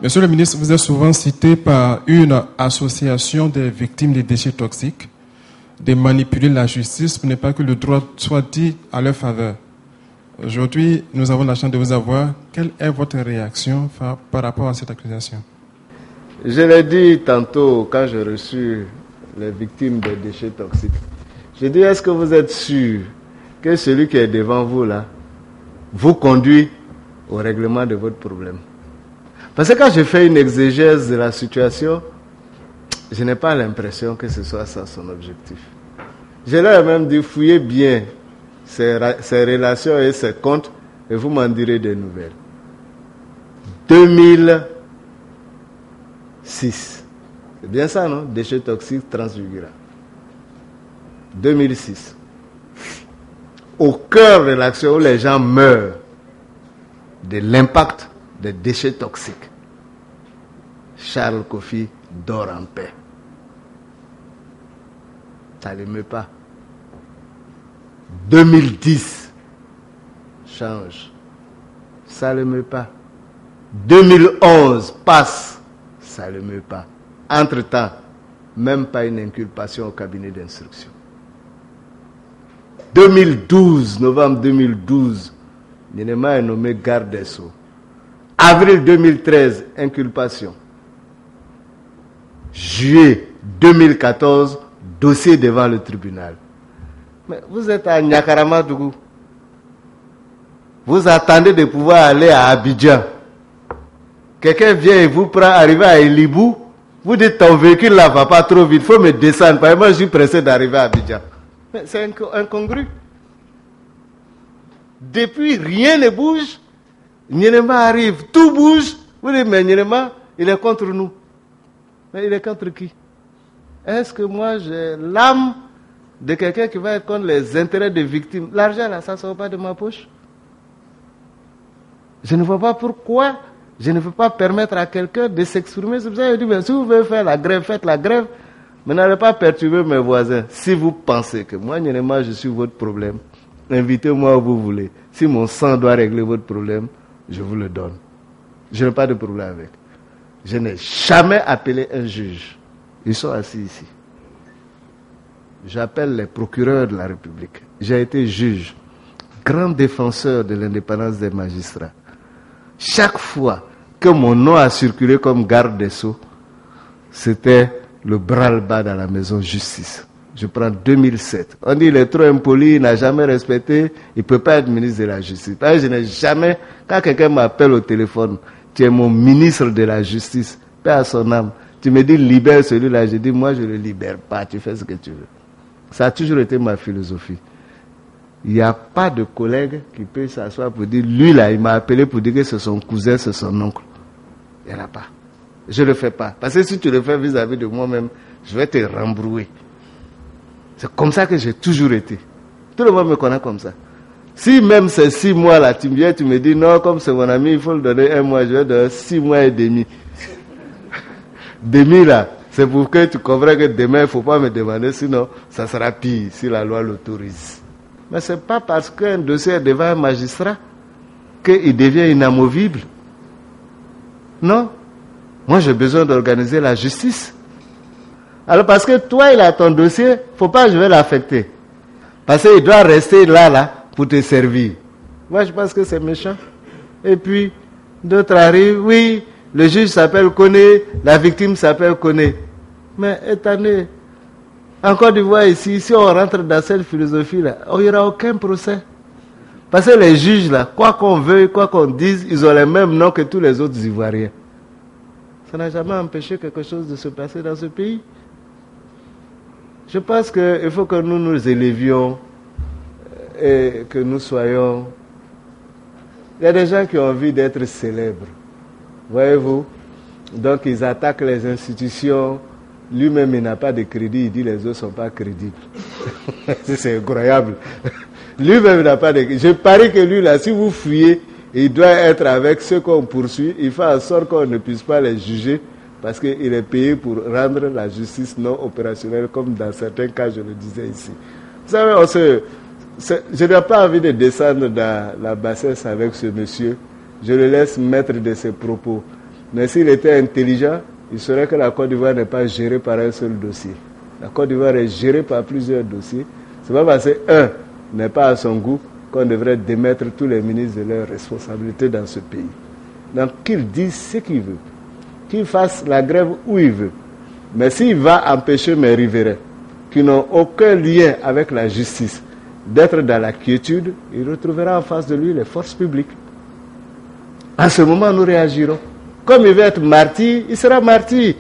Monsieur le ministre, vous êtes souvent cité par une association des victimes des déchets toxiques de manipuler la justice pour ne pas que le droit soit dit à leur faveur. Aujourd'hui, nous avons la chance de vous avoir. Quelle est votre réaction par rapport à cette accusation? Je l'ai dit tantôt quand j'ai reçu les victimes des déchets toxiques. J'ai dit, est-ce que vous êtes sûr que celui qui est devant vous là vous conduit au règlement de votre problème? Parce que quand je fais une exégèse de la situation, je n'ai pas l'impression que ce soit ça son objectif. Je leur ai même dit, fouillez bien ses relations et ses comptes et vous m'en direz des nouvelles. 2006. C'est bien ça, non? Déchets toxiques transfigurants. 2006. Au cœur de l'action où les gens meurent de l'impact des déchets toxiques, Charles Kofi dort en paix. Ça ne l'émeut pas. 2010 change. Ça ne l'émeut pas. 2011 passe. Ça ne l'émeut pas. Entre-temps, même pas une inculpation au cabinet d'instruction. 2012, novembre 2012, Ninema est nommé garde des Sceaux. Avril 2013, inculpation. Juillet 2014, dossier devant le tribunal. Mais vous êtes à Nyakaramadou. Vous attendez de pouvoir aller à Abidjan. Quelqu'un vient et vous prend, arriver à Elibou. Vous dites, ton véhicule là va pas trop vite, il faut me descendre. Parce que moi, je suis pressé d'arriver à Abidjan. Mais c'est incongru. Depuis, rien ne bouge. Nyénéma arrive, tout bouge. Vous dites, mais Nyénéma, il est contre nous. Mais il est contre qui? Est-ce que moi, j'ai l'âme de quelqu'un qui va être contre les intérêts des victimes? L'argent, là, ça ne sort pas de ma poche. Je ne vois pas pourquoi je ne veux pas permettre à quelqu'un de s'exprimer. C'est pour ça que je dis, mais si vous voulez faire la grève, faites la grève. Mais n'allez pas perturber mes voisins. Si vous pensez que moi, Nyénéma, je suis votre problème, invitez-moi où vous voulez. Si mon sang doit régler votre problème, je vous le donne. Je n'ai pas de problème avec. Je n'ai jamais appelé un juge. Ils sont assis ici. J'appelle les procureurs de la République. J'ai été juge, grand défenseur de l'indépendance des magistrats. Chaque fois que mon nom a circulé comme garde des Sceaux, c'était le bras-le-bas dans la maison justice. Je prends 2007. On dit il est trop impoli, il n'a jamais respecté, il ne peut pas être ministre de la justice. Parce que je n'ai jamais, quand quelqu'un m'appelle au téléphone, tu es mon ministre de la justice, paix à son âme. Tu me dis libère celui-là, je dis moi je ne le libère pas, tu fais ce que tu veux. Ça a toujours été ma philosophie. Il n'y a pas de collègue qui peut s'asseoir pour dire, lui là, il m'a appelé pour dire que c'est son cousin, c'est son oncle. Il n'y en a pas. Je ne le fais pas. Parce que si tu le fais vis-à-vis de moi-même, je vais te rembrouiller. C'est comme ça que j'ai toujours été. Tout le monde me connaît comme ça. Si même ces 6 mois là, tu viens, tu me dis non, comme c'est mon ami, il faut le donner 1 mois, je vais donner 6 mois et demi. Demi là, c'est pour que tu comprends que demain, il ne faut pas me demander, sinon ça sera pire si la loi l'autorise. Mais ce n'est pas parce qu'un dossier est devant un magistrat qu'il devient inamovible. Non. Moi, j'ai besoin d'organiser la justice. Alors, parce que toi, il a ton dossier, il ne faut pas que je vais l'affecter. Parce qu'il doit rester là, pour te servir. Moi, je pense que c'est méchant. Et puis, d'autres arrivent, oui, le juge s'appelle Koné, la victime s'appelle Koné. Mais attendez, en Côte d'Ivoire ici, si on rentre dans cette philosophie-là, il n'y aura aucun procès. Parce que les juges, là, quoi qu'on veuille, quoi qu'on dise, ils ont les mêmes noms que tous les autres Ivoiriens. Ça n'a jamais empêché quelque chose de se passer dans ce pays. Je pense qu'il faut que nous nous élevions et que nous soyons... Il y a des gens qui ont envie d'être célèbres. Voyez-vous? Donc ils attaquent les institutions. Lui-même, il n'a pas de crédit. Il dit les autres ne sont pas crédibles. C'est incroyable. Lui-même, il n'a pas de crédit. Je parie que lui, là, si vous fuyez, il doit être avec ceux qu'on poursuit. Il fait en sorte qu'on ne puisse pas les juger parce qu'il est payé pour rendre la justice non opérationnelle, comme dans certains cas, je le disais ici. Vous savez, je n'ai pas envie de descendre dans la bassesse avec ce monsieur. Je le laisse mettre de ses propos. Mais s'il était intelligent, il saurait que la Côte d'Ivoire n'est pas gérée par un seul dossier. La Côte d'Ivoire est gérée par plusieurs dossiers. Ce n'est pas parce qu'un n'est pas à son goût qu'on devrait démettre tous les ministres de leurs responsabilités dans ce pays. Donc qu'il dise ce qu'il veut. Qu'il fasse la grève où il veut. Mais s'il va empêcher mes riverains, qui n'ont aucun lien avec la justice, d'être dans la quiétude, il retrouvera en face de lui les forces publiques. À ce moment, nous réagirons. Comme il veut être martyr, il sera martyr.